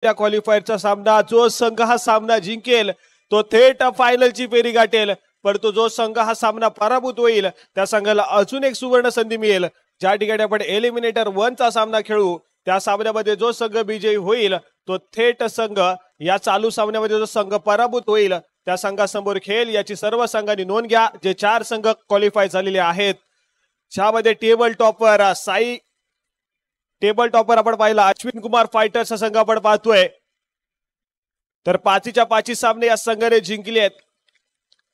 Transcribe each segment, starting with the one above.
त्या क्वालिफायरचा सामना जो संघ हा सामना जिंकेल तो थेट फायनलची फेरी गाठेल, परंतु जो संघ हा सामना पराभूत होईल त्या संघाला अजून एक सुवर्ण संधी मिळेल. ज्या ठिकाणी आपण एलिमिनेटर 1 चा सामना खेळू त्या सामन्यामध्ये जो संघ विजयी होईल तो थेट संघ या चालू सामन्यामध्ये जो संघ पराभूत होईल त्या संघासमोर खेळेल. याची सर्व संघांनी नोंद घ्या. जे 4 संघ क्वालिफाय झालेले आहेत ज्यामध्ये टेबल टॉपर आपण पाहिला अश्विन कुमार फायटर्स संघ आपण पाहतोय, तर 5च्या 5 सामने या संघाने जिंकले आहेत.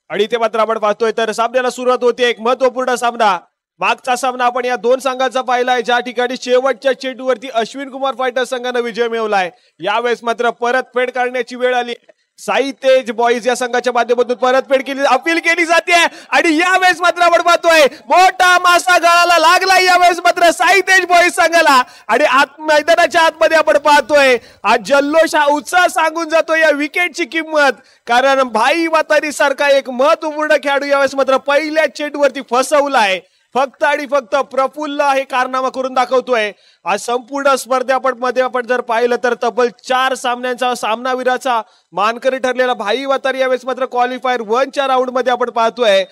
आणि ते मात्र आपण पाहतोय तर सामन्याला सुरुवात होते एक महत्वपूर्ण सामना. मागचा सामना आपण या 2 संघांचा पाहिलाय ज्या ठिकाणी शेवटच्या चेंडूवरती अश्विन कुमार फायटर्स संघाने विजय मिळवलाय. यावेळेस मात्र परतफेड करण्याची वेळ आली. साई तेज बॉईज या संघाच्या माध्यमातून परतफेड केली अपील केली जाते आणि यावेळेस मात्र आपण पाहतोय मोठा मासा गळाला लागला यावेळेस मात्र साई तेज बॉईज संघाला. आणि मैदानाच्या आतमध्ये आपण पाहतोय आज जल्लोष हा उत्साह सांगून जातो या विकेटची किंमत, कारण भाई वातारी सारखा एक महत्वपूर्ण खेळाडू यावेळेस मात्र पहिल्या चेंडूवरती फसवलाय. फक्त आणि फक्त प्रफुल्ल हे कारनामा करून दाखवतोय. आज संपूर्ण स्पर्धेमध्ये आपण जर पाहिलं तर तब्बल 4 सामन्यांचा सामनावीराचा मानकरी ठरलेला भाई वातारी यावेळेस मात्र क्वालिफायर 1 च्या राऊंड मध्ये आपण पाहतोय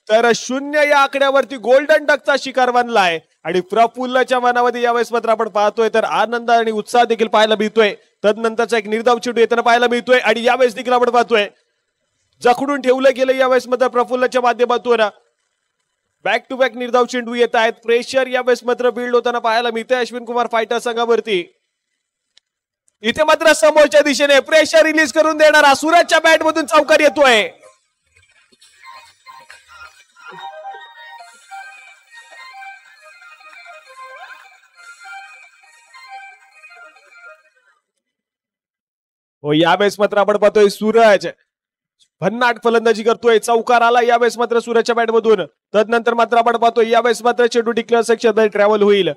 तर 0 या आकड्यावरती गोल्डन डकचा शिकार बनलाय. आणि प्रफुल्लच्या मनामध्ये यावेळेस मात्र आपण पाहतोय तर आनंद आणि उत्साह देखील पाहायला मिळतोय. तदनंतरचा एक निर्धाव चेंडू येताना पाहायला मिळतोय आणि यावेळेस देखील आपण पाहतोय जखडून ठेवलं गेलं यावेळेस मात्र प्रफुल्लच्या माध्यमातून बॅक टू बॅक निर्धाव चेंडू येत आहेत. प्रेशर यावेळेस मात्र बिल्ड होताना पाहायला मिळतंय अश्विन कुमार फायटर संघावरती. इथे मात्र समोरच्या दिशेने प्रेशर रिलीज करून देणारा सूरजच्या बॅट मधून चौकार येतोय. हो यावेळेस मात्र आपण पाहतोय सूरज भन्नाट फलंदाजी करतोय. चौकार आला यावेळेस मात्र सूरजच्या बॅट मधून. तदनंतर मात्र आपण पाहतोय यावेळेस मात्र चेंडू डिक्लेअर सेक्शन मध्ये ट्रॅव्हल होईल.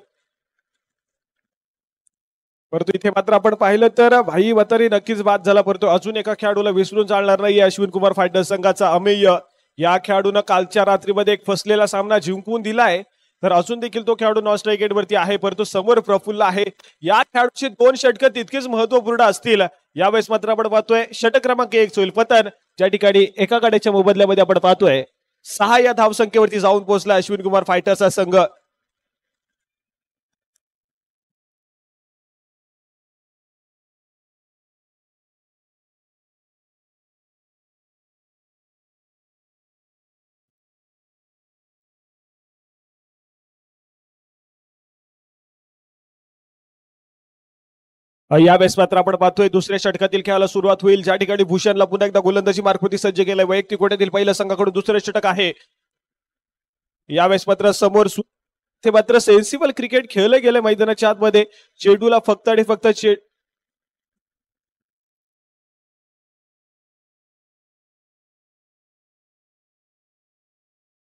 परंतु इथे मात्र आपण पाहिलं तर भाई वातारी नक्कीच बाद झाला, परंतु अजून एका खेळाडूला विसरून चालणार नाही. अश्विन कुमार फायटर्स संघाचा अमेय या खेळाडूनं कालच्या रात्रीमध्ये एक फसलेला सामना जिंकून दिलाय, तर अजून देखील तो खेळाडू नॉन स्ट्राईक गेटवरती आहे. परंतु समोर प्रफुल्ल आहे. या खेळाडूची 2 षटकं तितकीच महत्वपूर्ण असतील. यावेळेस मात्र आपण पाहतोय षटक क्रमांक 1 होईल पतन, ज्या ठिकाणी एका गड्याच्या मोबदल्यामध्ये आपण पाहतोय 6 या धावसंख्येवरती जाऊन पोहोचला अश्विन कुमार फायटर्सचा संघ. यावेळेस मात्र आपण पाहतोय दुसऱ्या षटकातील खेळाला सुरुवात होईल, ज्या ठिकाणी भूषणला पुन्हा एकदा गोलंदाजी मार्फती सज्ज केलंय. वैयक्तिक कोट्यातील पहिल्या संघाकडून दुसरे षटक आहे. यावेळेस मात्र समोर ते मात्र सेन्सिबल क्रिकेट खेळलं गेलं मैदानाच्या आतमध्ये. चेंडूला फक्त आणि फक्त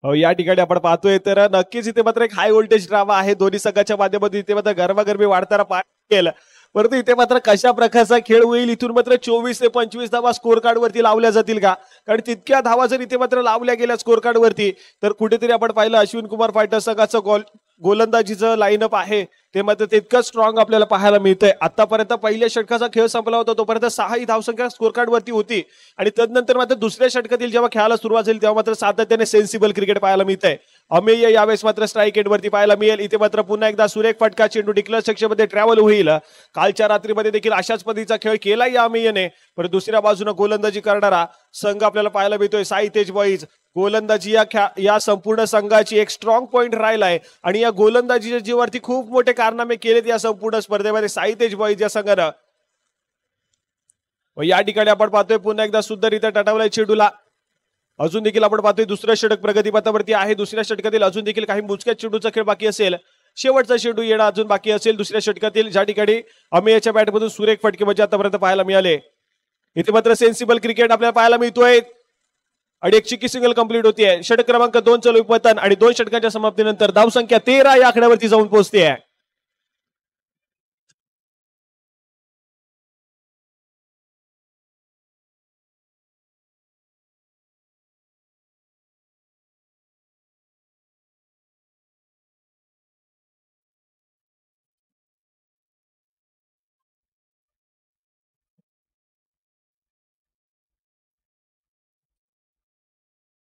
या ठिकाणी आपण पाहतोय तर नक्कीच इथे मात्र एक हाय व्होल्टेज ड्रामा आहे दोन्ही संघाच्या माध्यमातून. इथे मात्र गरमागरमी वाढताना पाहिजे, परंतु इथे मात्र कशा प्रकारचा खेळ होईल. इथून मात्र 24 ते 25 धावा स्कोर कार्ड वरती लावल्या जातील का, कारण तितक्या धावा जर इथे मात्र लावल्या गेल्या स्कोर कार्ड वरती तर कुठेतरी आपण पाहिलं अश्विन कुमार फायटर्स संघाचं गोलंदाजीचं लाईनअप आहे ते मात्र तितकं स्ट्रॉंग आपल्याला पाहायला मिळतंय. आतापर्यंत पहिल्या षटकाचा खेळ संपला होता तोपर्यंत 6 ही धावसंख्या स्कोर कार्ड वरती होती आणि तदनंतर मात्र दुसऱ्या षटकातील जेव्हा खेळायला सुरुवात झाली तेव्हा मात्र सातत्याने सेन्सिबल क्रिकेट पाहायला मिळतंय. अमेय यावेळेस मात्र स्ट्राईक एंड वरती पाहायला मिळेल. इथे मात्र पुन्हा एकदा सुरेख फटका चेंडू डिक्लेअर सेक्शन मध्ये ट्रॅव्हल होईल. कालच्या रात्रीमध्ये देखील अशाच पद्धतीचा खेळ केला या अमेयने, पण दुसऱ्या बाजूने गोलंदाजी करणारा संघ आपल्याला पाहायला मिळतोय साई तेज बॉईज. गोलंदाजी या संपूर्ण संघाची एक स्ट्रॉंग पॉइंट राहिलाय आणि या गोलंदाजीच्या जीवावरती खूप मोठे कारनामे केलेत या संपूर्ण स्पर्धेमध्ये साई तेज बॉईज या संघानं. या ठिकाणी आपण पाहतोय पुन्हा एकदा सुंदररित्या टटावलाय चेंडूला. अजून देखील आपण पाहतोय दुसरं षटक प्रगतीपथावरती आहे. दुसऱ्या षटकातील अजून देखील काही मोजक्या चेंडूचा खेळ बाकी असेल. शेवटचा चेंडू येणं अजून बाकी असेल दुसऱ्या षटकातील, ज्या ठिकाणी अमेयच्या बॅटमधून सुरेख फटके म्हणजे आतापर्यंत पाहायला मिळाले. इथे मात्र सेन्सिबल क्रिकेट आपल्याला पाहायला मिळतोय आणि एक चिकी सिंगल कंप्लीट होतीये. षटक क्रमांक 2 चालू पतन आणि 2 षटकांच्या समाप्तीनंतर धावसंख्या 13 या आकड्यावरती जाऊन पोहोचते.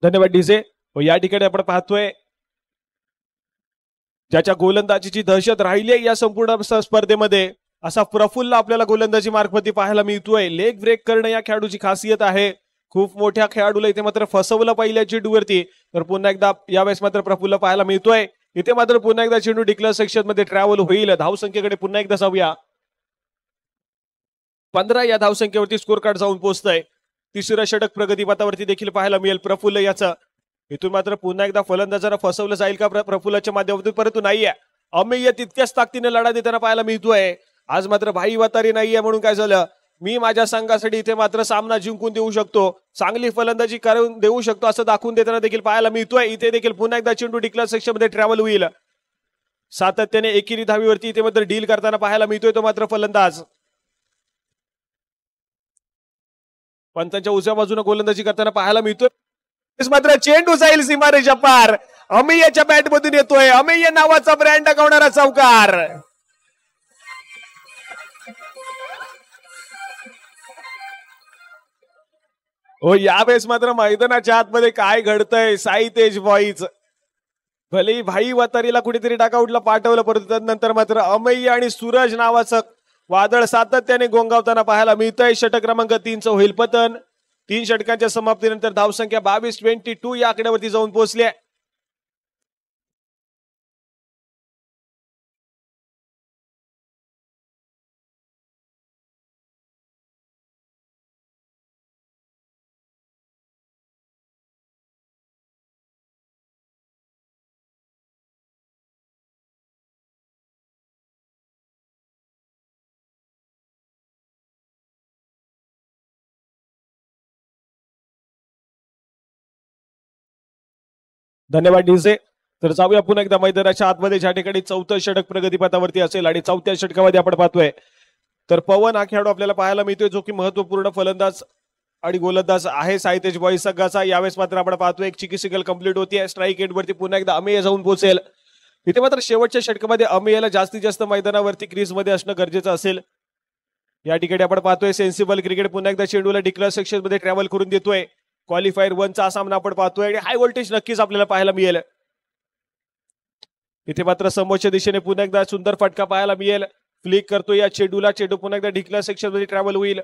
धन्यवाद डीजे. या ठिकाणी आपण पाहतोय ज्याच्या गोलंदाजीची दहशत राहिली आहे या संपूर्ण स्पर्धेमध्ये असा प्रफुल्ल आपल्याला गोलंदाजी मार्गवरती पाहायला मिळतोय. लेग ब्रेक करणं या खेळाडूची खासियत आहे. खूप मोठ्या खेळाडूला इथे मात्र फसवलं पहिल्या चेंडूवरती. तर पुन्हा एकदा यावेळेस मात्र प्रफुल्ल पाहायला मिळतोय. इथे मात्र पुन्हा एकदा चेंडू डिक्लेअर सेक्शन मध्ये ट्रॅव्हल होईल. धावसंख्येकडे पुन्हा एकदा जाऊया. 15 या धावसंख्येवरती स्कोर कार्ड जाऊन पोहोचतंय. तिसरं षटक प्रगतीपथावरती देखील पाहायला मिळेल प्रफुल्ल याचं. इथून मात्र पुन्हा एकदा फलंदाजांना फसवलं जाईल का प्रफुल्लाच्या माध्यमातून, परंतु नाहीये. अमेय तितक्याच ताकदीने लढा देताना पाहायला मिळतोय. आज मात्र भाई वातारी नाहीये म्हणून काय झालं, मी माझ्या संघासाठी इथे मात्र सामना जिंकून देऊ शकतो, चांगली फलंदाजी करून देऊ शकतो असं दाखवून देताना देखील पाहायला मिळतोय. इथे देखील पुन्हा एकदा चेंडू डिक्लेअर सेक्शन मध्ये ट्रॅव्हल होईल. सातत्याने एकेरी धावीवरती इथे मात्र डील करताना पाहायला मिळतोय तो मात्र फलंदाज. पंचांच्या उजव्या बाजूने गोलंदाजी करताना पाहायला मिळतोय. मात्र चेंडू जाईल सीमारेषा पार. अमेयच्या बॅट मधून येतोय अमेय नावाचा ब्रँड दाखवणारा चौकार. हो, यावेळेस मात्र मैदानाच्या आतमध्ये काय घडतंय, साई तेज बॉईज भले भाई वतारीला कुठेतरी डाकआउटला पाठवलं, परंतु त्यानंतर मात्र अमेय आणि सूरज नावाचं वादळ सातत्याने गोंगावताना पाहायला मिळतंय. षटक क्रमांक 3 होईल पतन. 3 षटकांच्या समाप्तीनंतर धावसंख्या 22-22 या आकड्यावरती जाऊन पोहोचली. धन्यवाद डीजे. तर जाऊया पुन्हा एकदा मैदानाच्या आतमध्ये, ज्या ठिकाणी 4थं षटक प्रगतीपथावरती असेल आणि 4थ्या षटकामध्ये आपण पाहतोय तर पवन हा खेळाडू आपल्याला पाहायला मिळतोय, जो की महत्वपूर्ण फलंदाज आणि गोलंदाज आहे साईतेज बॉईज संघाचा. यावेळेस मात्र आपण पाहतोय एक चिकी सिंगल कंप्लीट होतीये. स्ट्राईक एंड वरती पुन्हा एकदा अमेय जाऊन पोहोचेल. इथे मात्र शेवटच्या षटकामध्ये अमेयला जास्तीत जास्त मैदानावरती क्रीज मध्ये असणं गरजेचं असेल. या ठिकाणी आपण पाहतोय सेन्सिबल क्रिकेट पुन्हा एकदा चेंडूला डिक्लेअर सेक्शन मध्ये ट्रॅव्हल करून देतोय. क्वालिफायर 1चा सामना आपण पाहतोय आणि हाय व्होल्टेज नक्कीच आपल्याला पाहायला मिळेल. इथे मात्र समोरच्या दिशेने पुन्हा एकदा सुंदर फटका पाहायला मिळेल. फ्लिक करतो या चेंडूला, चेंडू पुन्हा एकदा डिक्लेअर सेक्शन मध्ये ट्रॅव्हल होईल.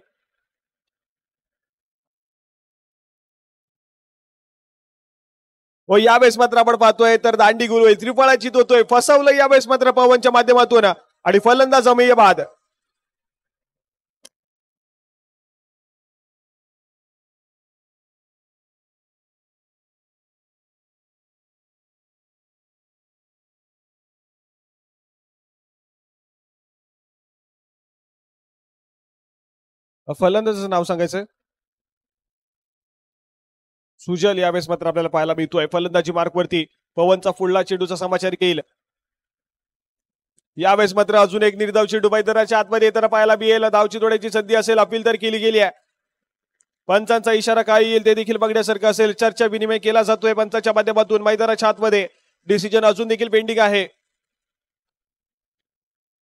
व यावेळेस मात्र आपण पाहतोय तर दांडी गुरु त्रिफळाची होतोय, फसवलं यावेळेस मात्र पवनच्या माध्यमातून आणि फलंदाज अमेय बाद. फलंदाजाचं नाव सांगायचं सुजल. यावेळेस मात्र आपल्याला पाहायला मिळतोय फलंदाजी मार्कवरती पवनचा फुडला चेंडूचा समाचार येईल. यावेळेस मात्र अजून एक निर्धाव चेंडू मैदानाच्या आतमध्ये येताना पाहायला मिळेल. धावची तोड्याची संधी असेल, अपील तर केली गेली आहे. पंचांचा इशारा काय येईल ते देखील बघण्यासारखं असेल. चर्चा विनिमय केला जातोय पंचाच्या माध्यमातून. मैदानाच्या आतमध्ये डिसिजन अजून देखील पेंडिंग आहे.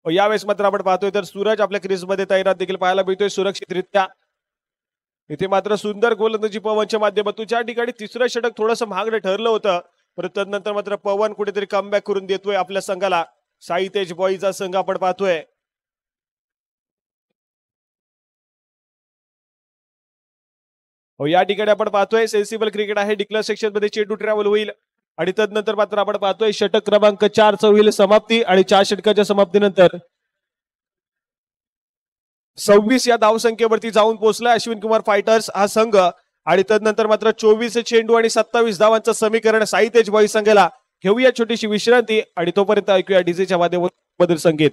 यावेळेस मात्र आपण पाहतोय तर सूरज आपल्या क्रीजमध्ये तैनात देखील पाहायला मिळतोय सुरक्षितरित्या. इथे मात्र सुंदर गोलंदाजी पवनच्या माध्यमातून. ज्या ठिकाणी तिसरं षटक थोडंसं महागडं ठरलं होतं, परंतु त्यानंतर मात्र पवन कुठेतरी कमबॅक करून देतोय आपल्या संघाला. साई तेज बॉईजचा संघ आपण पाहतोय. या ठिकाणी आपण पाहतोय सेन्सिबल क्रिकेट आहे. डिक्लेअर सेक्शन मध्ये चेंडू ट्रॅव्हल होईल आणि तदनंतर मात्र आपण पाहतोय षटक क्रमांक 4 होईल समाप्ती आणि 4 षटकाच्या समाप्तीनंतर 26 या धावसंख्येवरती जाऊन पोहोचलाय अश्विन कुमार फायटर्स हा संघ. आणि तदनंतर मात्र 24 चेंडू आणि 27 धावांचं समीकरण साई तेज बॉईज संघाला. घेऊया छोटीशी विश्रांती आणि तोपर्यंत ऐकूया डीजेच्या माध्यमातून संगीत.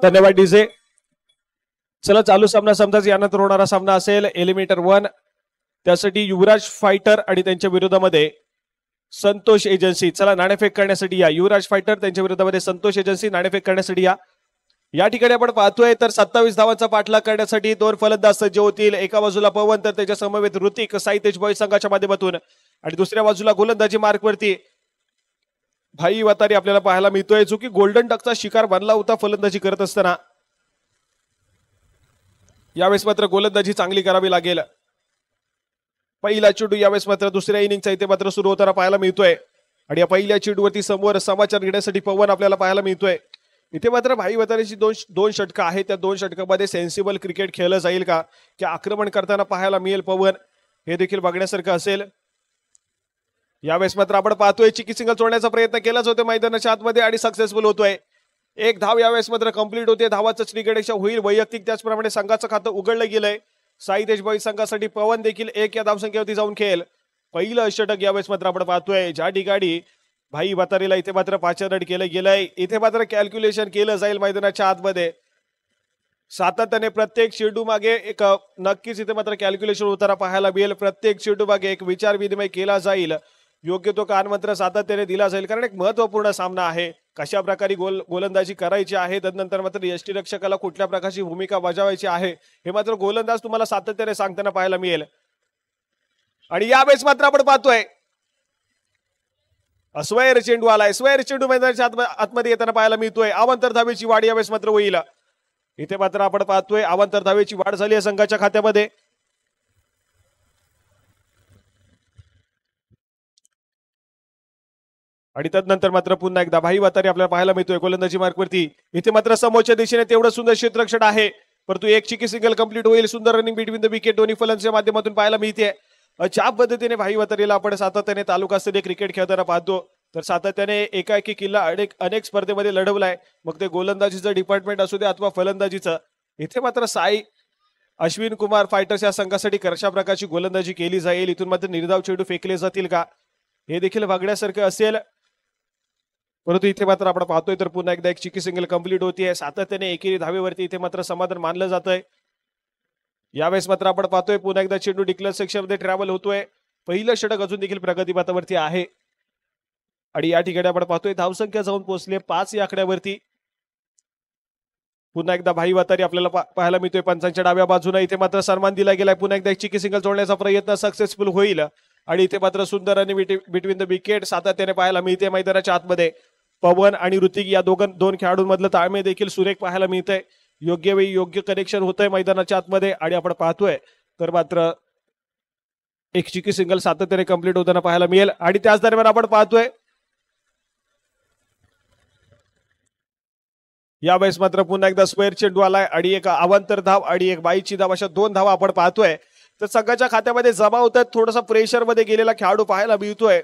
धन्यवाद डीजे. चला चालू सामना समजाच यानंतर होणारा सामना असेल एलिमिनेटर 1. त्यासाठी युवराज फायटर आणि त्यांच्या विरोधामध्ये संतोष एजन्सी. चला नाणेफेक करण्यासाठी या. युवराज फायटर त्यांच्या विरोधामध्ये संतोष एजन्सी. नाणेफेक करण्यासाठी या. या ठिकाणी आपण पाहतोय तर 27 धावांचा पाठलाग करण्यासाठी दोन फलंदाज सज्ज होतील. एका बाजूला पवन तर त्याच्या समवेत ऋतिक साई तेज बॉईज संघाच्या माध्यमातून आणि दुसऱ्या बाजूला गोलंदाजी मार्कवरती भाई वतारी आपल्याला पाहायला मिळतोय, जो की गोल्डन डकचा शिकार बनला होता फलंदाजी करत असताना. यावेळेस मात्र गोलंदाजी चांगली करावी लागेल. पहिला चेंडू यावेळेस मात्र दुसऱ्या इनिंगचा इथे मात्र सुरू होताना पाहायला मिळतोय आणि या पहिल्या चेंडूवरती समोर समाचार घेण्यासाठी पवन आपल्याला पाहायला मिळतोय. इथे मात्र भाई वतारीची दोन षटकं आहेत. त्या दोन षटकामध्ये सेन्सिबल क्रिकेट खेळलं जाईल का, की आक्रमण करताना पाहायला मिळेल पवन, हे देखील बघण्यासारखं असेल. यावेळेस मात्र आपण पाहतोय चिकी सिंगल सोडण्याचा प्रयत्न केलाच होता मैदानाच्या आतमध्ये आणि सक्सेसफुल होतोय. एक धाव यावेळेस मात्र कंप्लीट होते. धावाचं श्रीगणेश होईल वैयक्तिक, त्याचप्रमाणे संघाचं खातं उघडलं गेलंय. साई देशबाई संघासाठी पवन देखील 1 या धावसंख्येवरती जाऊन खेळ. पहिलं षटक यावेळेस मात्र आपण पाहतोय, ज्या ठिकाणी भाई वतारीला इथे मात्र 5 रन केलं गेलंय. इथे मात्र कॅल्क्युलेशन केलं जाईल मैदानाच्या आतमध्ये. सातत्याने प्रत्येक चेंडू मागे एक नक्कीच इथे मात्र कॅल्क्युलेशन होताना पाहायला मिळेल. प्रत्येक चेंडू मागे एक विचार विनिमय केला जाईल. योग्य तो कानमंत्र सातत्याने दिला जाईल, कारण एक महत्वपूर्ण सामना आहे. कशा प्रकारे गोलंदाजी करायची आहे, त्यानंतर मात्र यष्टीरक्षकाला कुठल्या प्रकारची भूमिका बजावायची आहे, हे मात्र गोलंदाज तुम्हाला सातत्याने सांगताना पाहायला मिळेल. आणि यावेळेस मात्र आपण पाहतोय अस्वैर चेंडू आलाय. स्वैर चेंडू मैदानाच्या आतमध्ये येताना पाहायला मिळतोय. अवांतर धावेची वाढ यावेळेस मात्र होईल. इथे मात्र आपण पाहतोय अवांतर धावेची वाढ झाली आहे संघाच्या खात्यामध्ये. आणि त्यानंतर मात्र पुन्हा एकदा भाई वतारी आपल्याला पाहायला मिळतोय गोलंदाजी मार्कवरती. इथे मात्र समोरच्या दिशेने तेवढं सुंदर क्षेत्ररक्षण आहे, परंतु एक चिकी सिंगल कंप्लीट होईल. सुंदर रनिंग बिटवीन द विकेट दोन्ही फलंदाजांच्या माध्यमातून पाहायला मिळते. ज्या पद्धतीने भाई वतारीला आपण सातत्याने तालुकास्तरीय क्रिकेट खेळताना पाहतो, तर सातत्याने एकाएकी किल्ला अनेक स्पर्धेमध्ये लढवलाय. मग ते गोलंदाजीचं डिपार्टमेंट असू दे अथवा फलंदाजीचं. इथे मात्र साई अश्विन कुमार फायटर्स या संघासाठी कशा प्रकारची गोलंदाजी केली जाईल, इथून मात्र निर्धाव चेंडू फेकले जातील का, हे देखील बघण्यासारखं असेल. परंतु इथे मात्र आपण पाहतोय तर पुन्हा एकदा एक चिकी सिंगल कंप्लीट होतीये. सातत्याने एकेरी धावेवरती इथे मात्र समाधान मानलं जातंय. यावेळेस मात्र आपण पाहतोय पुन्हा एकदा चेंडू डिक्लेअर सेक्शन मध्ये ट्रॅव्हल होतोय. पहिलं षटक अजून देखील प्रगतीपथावरती आहे आणि या ठिकाणी आपण पाहतोय धावसंख्या जाऊन पोहोचले 5 या आकड्यावरती. पुन्हा एकदा भाई वतारी आपल्याला पाहायला मिळतोय पंचांच्या डाव्या बाजूला. इथे मात्र सन्मान दिला गेलाय. पुन्हा एकदा एक चिकी सिंगल जोडण्याचा प्रयत्न सक्सेसफुल होईल आणि इथे मात्र सुंदर आणि बिटवीन द विकेट सातत्याने पाहायला मिळते मैदानाच्या आतमध्ये. पवन आणि ऋतिक या दोन खेळाडूंमधलं ताळमेळ देखील सुरेख पाहायला मिळतंय. योग्य वेळी योग्य कनेक्शन होतंय मैदानाच्या आतमध्ये आणि आपण पाहतोय तर मात्र एक चिकी सिंगल सातत्याने कंप्लीट होताना पाहायला मिळेल. आणि त्याच दरम्यान आपण पाहतोय यावेळेस मात्र पुन्हा एकदा स्क्वेअर चेंडू आलाय आणि एक अवांतर धाव आणि एक बाईची धाव, अशा 2 धावा आपण पाहतोय. तर संघाच्या खात्यामध्ये जमा होत आहेत. थोडासा प्रेशर मध्ये गेलेला खेळाडू पाहायला मिळतोय,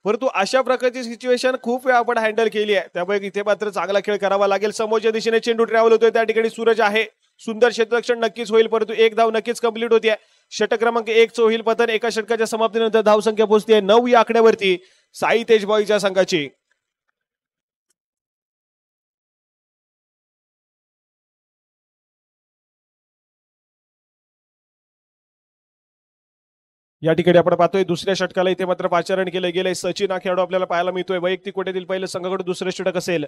परंतु अशा प्रकारची सिच्युएशन खूप वेळा आपण हँडल केली आहे. त्यामुळे इथे मात्र चांगला खेळ करावा लागेल. समोरच्या दिशेने चेंडू ट्रॅव्हल होतोय. त्या ठिकाणी सूरज आहे. सुंदर क्षेत्ररक्षण नक्कीच होईल, परंतु एक धाव नक्कीच कंप्लीट होतीये. षटक क्रमांक 1 होईल पतन. एका षटकाच्या समाप्तीनंतर धावसंख्या पोहोचते 9 या आकड्यावरती साई तेज बॉईजच्या संघाची. या ठिकाणी आपण पाहतोय दुसऱ्या षटकाला इथे मात्र 5 रन केले गेले. सचिन हा खेळाडू आपल्याला पाहायला मिळतोय. वैयक्तिक कोट्यातील पहिलं संघाकडून दुसरं षटक असेल.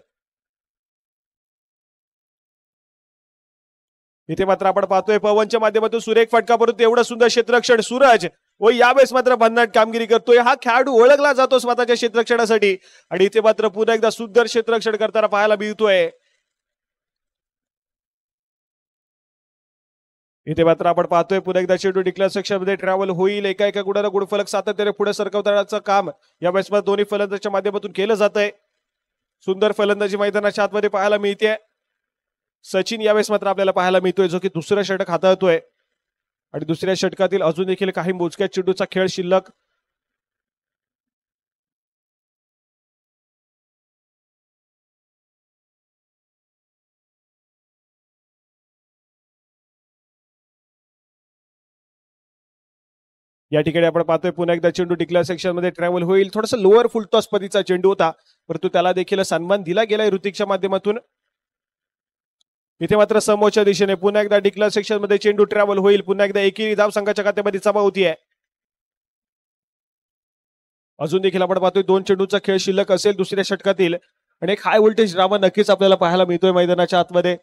इथे मात्र आपण पाहतोय पवनच्या माध्यमातून सुरेख फटका, परंतु एवढं सुंदर क्षेत्ररक्षण सूरज व यावेळेस मात्र भन्नाट कामगिरी करतोय. हा खेळाडू ओळखला जातो स्वतःच्या क्षेत्ररक्षणासाठी आणि इथे मात्र पुन्हा एकदा सुंदर क्षेत्ररक्षण करताना पाहायला मिळतोय. इथे मात्र आपण पाहतोय पुन्हा एकदा चेंडू डिक्लेअर सेक्शन मध्ये ट्रॅव्हल होईल. एका गुणाला गुणफलक सातत्याने पुढे सरकवण्याचं काम यावेळेस दोन्ही फलंदाजांच्या माध्यमातून केलं जात आहे. सुंदर फलंदाजी मैदानाच्या आतमध्ये पाहायला मिळते. सचिन यावेळेस मात्र आपल्याला पाहायला मिळतोय, जो की दुसरं षटक हाताळतोय आणि दुसऱ्या षटकातील अजून देखील काही मोजक्या चेंडूचा खेळ शिल्लक. या ठिकाणी आपण पाहतोय पुन्हा एकदा चेंडू डिक्लेअर सेक्शन मध्ये ट्रॅव्हल होईल. थोडासा लोअर फुलटॉस पद्धतीचा चेंडू होता, परंतु त्याला देखील सन्मान दिला गेलाय ऋतिकच्या माध्यमातून. इथे मात्र समोरच्या दिशेने पुन्हा एकदा डिक्लेअर सेक्शन मध्ये चेंडू ट्रॅव्हल होईल. पुन्हा एकदा एकेरी धाव संघाच्या खात्यामध्ये जमा होतीये. अजून देखील आपण पाहतोय 2 चेंडूचा खेळ शिल्लक असेल दुसऱ्या षटकातील आणि एक हाय व्होल्टेज ड्रामा नक्कीच आपल्याला पाहायला मिळतोय मैदानाच्या आतमध्ये.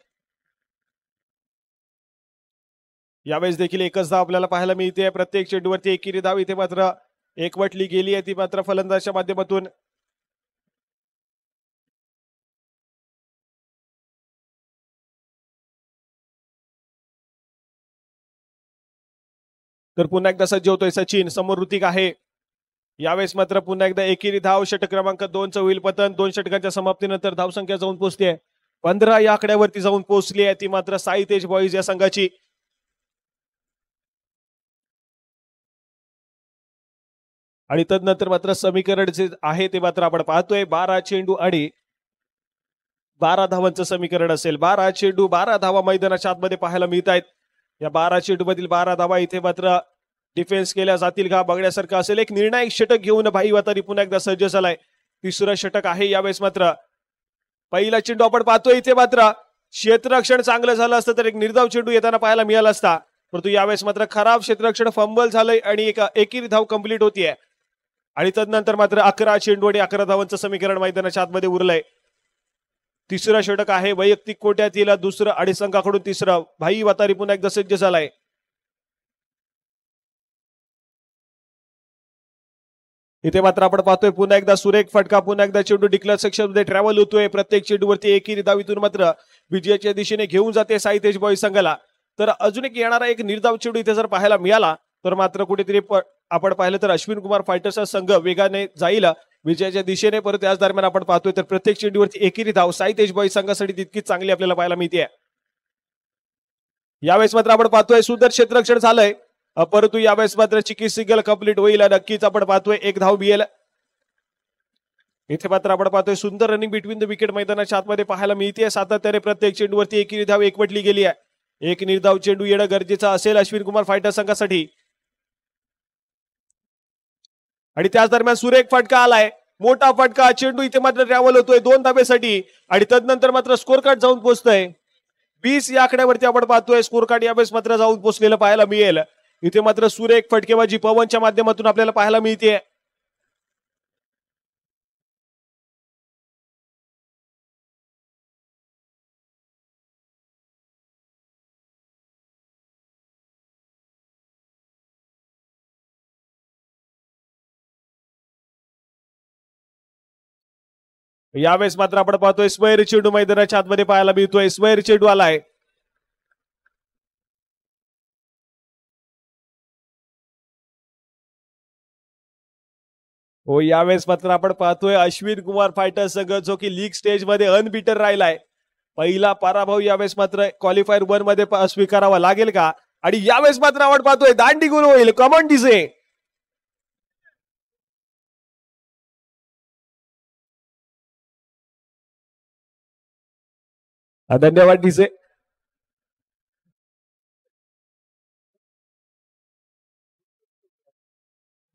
यावेळेस देखील एकच धाव आपल्याला पाहायला मिळते. प्रत्येक चेंडूवरती एकेरी धाव इथे मात्र एकवटली गेली आहे, ती मात्र फलंदाजाच्या माध्यमातून. तर पुन्हा एकदा सज्ज होतोय सचिन, समोर ऋतिक आहे. यावेळेस मात्र पुन्हा एकदा एकेरी धाव षटक क्रमांक 2चं होईल पतन. 2 षटकांच्या समाप्तीनंतर धावसंख्या जाऊन पोहोचते 15 या आकड्यावरती जाऊन पोहोचली आहे, ती मात्र साई तेज बॉईज या संघाची. आणि तदनंतर मात्र समीकरण जे आहे ते मात्र आपण पाहतोय 12 चेंडू आणि 12 धावांचं समीकरण असेल. 12 चेंडू 12 धावा मैदानाच्या आतमध्ये पाहायला मिळत आहेत. या 12 चेंडू मधील 12 धावा इथे मात्र डिफेन्स केल्या जातील का बघण्यासारखं असेल. एक निर्णायक षटक घेऊन भाई वातारी पुन्हा एकदा सज्ज झालाय. तिसरं षटक आहे यावेळेस मात्र. पहिला चेंडू आपण पाहतोय इथे मात्र क्षेत्ररक्षण चांगलं झालं असतं तर एक निर्धाव चेंडू येताना पाहायला मिळाला असता, परंतु यावेळेस मात्र खराब क्षेत्ररक्षण, फंबल झालंय आणि एक एकेरी धाव कंप्लीट होतीये. आणि तदनंतर मात्र 11 चेंडू आणि 11 धावांचं समीकरण मैदानाच्या आतमध्ये उरलंय. तिसरं षटक आहे वैयक्तिक कोट्यातील दुसरं आणि संघाकडून तिसरं. भाई वातारी पुन्हा एकदा सज्ज झालाय. इथे मात्र आपण पाहतोय पुन्हा एकदा सुरेख फटका. पुन्हा एकदा चेंडू डिक्लेअर सेक्शन मध्ये ट्रॅव्हल होतोय. प्रत्येक चेंडूवरती एकेरी धावीतून मात्र विजयाच्या दिशेने घेऊन जाते साई तेज बॉईज संघाला. तर अजून एक येणारा एक निर्धाव चेंडू इथे जर पाहायला मिळाला तर मात्र कुठेतरी आपण पाहिलं तर अश्विन कुमार फायटर्सचा संघ वेगाने जाईल विजयाच्या दिशेने. परंतु त्याच दरम्यान आपण पाहतोय तर प्रत्येक चेंडूवरती एकेरी धाव साई तेज बॉईज संघासाठी तितकीच चांगली आपल्याला पाहायला मिळते. यावेळेस मात्र आपण पाहतोय सुंदर क्षेत्ररक्षण झालंय, परंतु यावेळेस मात्र चिकी सिंगल कंप्लीट होईल. नक्कीच आपण पाहतोय एक धाव मिळेल. इथे मात्र आपण पाहतोय सुंदर रनिंग बिटवीन द विकेट मैदानाच्या आतमध्ये पाहायला मिळते. सातत्याने प्रत्येक चेंडूवरती एकेरी धाव एकवटली गेली आहे. एक निर्धाव चेंडू येणं गरजेचं असेल अश्विन कुमार फायटर संघासाठी. आणि त्याच दरम्यान सुरेख फटका आलाय, मोठा फटका. चेंडू इथे मात्र ट्रॅव्हल होतोय 2 धाब्यासाठी आणि तदनंतर मात्र स्कोर कार्ड जाऊन पोहोचतोय 20 या आकड्यावरती. आपण पाहतोय स्कोर कार्ड यावेळेस मात्र जाऊन पोहोचलेलं पाहायला मिळेल. इथे मात्र सुरेख फटकेबाजी पवनच्या माध्यमातून आपल्याला पाहायला मिळते. यावेळेस मात्र आपण पाहतोय स्वैर चेंडू मैदानाच्या आतमध्ये पाहायला मिळतोय. स्वैर चेंडू आलाय. हो, यावेळेस मात्र आपण पाहतोय अश्विन कुमार फायटर संघ जो की लीग स्टेज मध्ये अनबीटर राहिलाय. पहिला पराभव यावेळेस मात्र क्वालिफायर 1 मध्ये स्वीकारावा लागेल का? आणि यावेळेस मात्र आपण पाहतोय दांडी गुल होईल. Come on DJ. धन्यवाद डीजे.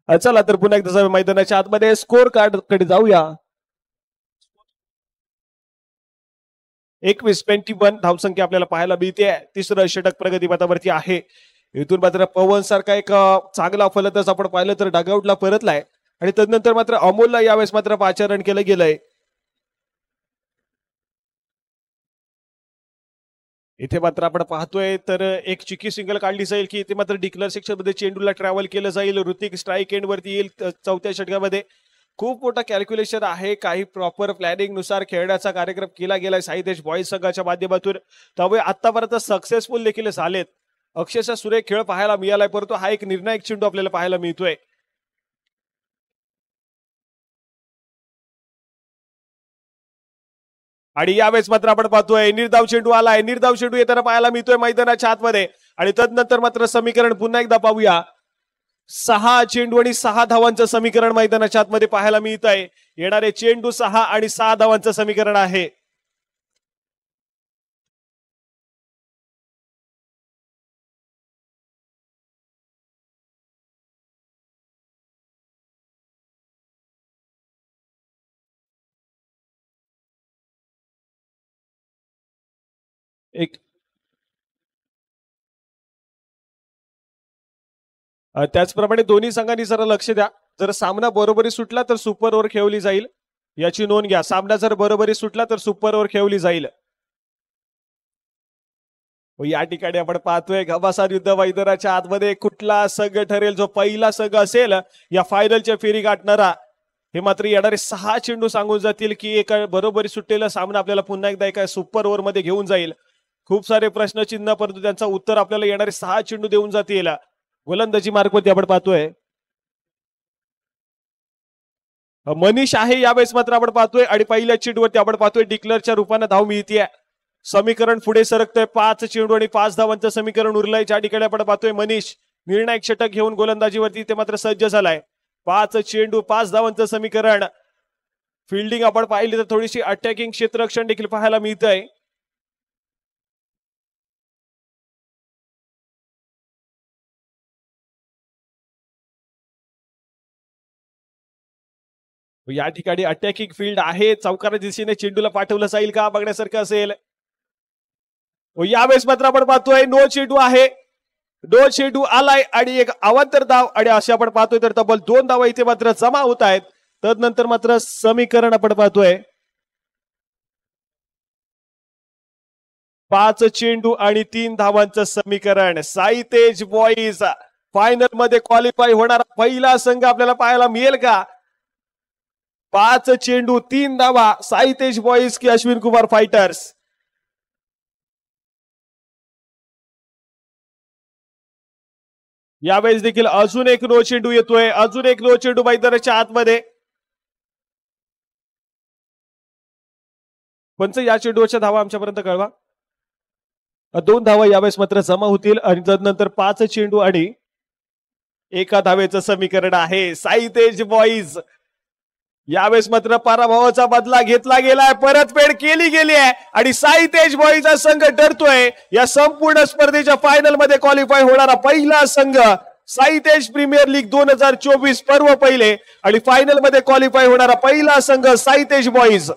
चला तर पुन्हा एकदा मैदानाच्या आतमध्ये स्कोर कार्ड कडे जाऊया. 21 धावसंख्या आपल्याला पाहायला मिळते. तिसरं षटक प्रगतीपथावरती आहे. इथून मात्र पवन सारखा एक चांगला फलंदाज आपण पाहिलं तर डगआउटला परतलाय आणि तदनंतर मात्र अमोलला यावेळेस मात्र पाचारण केलं गेलंय. इथे मात्र आपण पाहतोय तर एक चिकी सिंगल काढली जाईल की इथे मात्र डिक्लेअर सेक्शन मध्ये चेंडूला ट्रॅव्हल केलं जाईल. ऋतिक स्ट्राईक एंड वरती येईल 4थ्या षटकामध्ये. खूप मोठा कॅल्क्युलेशन आहे. काही प्रॉपर प्लॅनिंग नुसार खेळण्याचा कार्यक्रम केला गेलाय साई तेज बॉईज संघाच्या माध्यमातून. त्यामुळे आतापर्यंत सक्सेसफुल देखील झालेत. अक्षरशः सुरेख खेळ पाहायला मिळालाय, परंतु हा एक निर्णायक चेंडू आपल्याला पाहायला मिळतोय. आणि यावेळेस मात्र आपण पाहतोय निर्धाव चेंडू आलाय. निर्धाव चेंडू येताना पाहायला मिळतोय मैदानाच्या आतमध्ये. आणि तदनंतर मात्र समीकरण पुन्हा एकदा पाहूया. 6 चेंडू आणि 6 धावांचं समीकरण मैदानाच्या आतमध्ये पाहायला मिळत आहे. येणारे चेंडू 6 आणि 6 धावांचं समीकरण आहे. एक त्याचप्रमाणे दोन्ही संघांनी जरा लक्ष द्या. जर सामना बरोबरी सुटला तर सुपर ओव्हर खेळवली जाईल, याची नोंद घ्या. सामना जर बरोबरी सुटला तर सुपर ओव्हर खेळवली जाईल. या ठिकाणी आपण पाहतोय घमासान युद्ध मैदानाच्या आतमध्ये कुठला संघ ठरेल जो पहिला संघ असेल या फायनलच्या फेरी गाठणारा. हे मात्र येणारे 6 चेंडू सांगून जातील की एका बरोबरी सुटलेला सामना आपल्याला पुन्हा एकदा एका सुपर ओव्हर मध्ये घेऊन जाईल. खूप सारे प्रश्नचिन्ह, परंतु त्यांचा उत्तर आपल्याला येणारे 6 चेंडू देऊन जातील. गोलंदाजी मार्कवरती आपण पाहतोय मनीष आहे यावेळेस मात्र आपण पाहतोय. आणि पहिल्या चेंडूवरती आपण पाहतोय डिक्लेअरच्या रूपाने धाव मिळतीये. समीकरण पुढे सरकतोय. 5 चेंडू आणि 5 धावांचं समीकरण उरलंय. ज्या ठिकाणी आपण पाहतोय मनीष निर्णायक षटक घेऊन गोलंदाजीवरती ते मात्र सज्ज झालाय. 5 चेंडू 5 धावांचं समीकरण. फिल्डिंग आपण पाहिली तर थोडीशी अटॅकिंग क्षेत्ररक्षण देखील पाहायला मिळतंय. या ठिकाणी अटॅकिंग फील्ड आहे. चौकाराच्या दिशेने चेंडूला पाठवलं जाईल का बघण्यासारखं असेल. यावेळेस मात्र आपण पाहतोय नो चेंडू आहे. नो चेंडू आलाय आणि एक अवांतर धाव. आणि असे आपण पाहतोय तर तब्बल 2 धावा इथे मात्र जमा होत आहेत. तदनंतर मात्र समीकरण आपण पाहतोय 5 चेंडू आणि 3 धावांचं समीकरण. साई तेज बॉईज फायनल मध्ये क्वालिफाय होणारा पहिला संघ आपल्याला पाहायला मिळेल का. 5 चेंडू 3 धावा साई तेज बॉईज की अश्विन कुमार फायटर्स. यावेळेस देखील अजून एक नो चेंडू येतोय. अजून एक नो चेंडू मैदानाच्या आतमध्ये. पंच या चेंडूवरच्या धावा आमच्यापर्यंत कळवा. 2 धावा यावेळेस मात्र जमा होतील. आणि त्यानंतर 5 चेंडू आणि 1 धावेचं समीकरण आहे. साई तेज बॉईज यावेळेस मात्र पराभवाचा बदला घेतला गेलाय. परतफेड केली गेली आहे. आणि साई तेज बॉईजचा संघ ठरतोय या संपूर्ण स्पर्धेच्या फायनल मध्ये क्वालिफाय होणारा पहिला संघ. साई तेज प्रीमियर लीग 2024 पर्व पहिले आणि फायनल मध्ये क्वालिफाय होणारा पहिला संघ साई तेज बॉईज.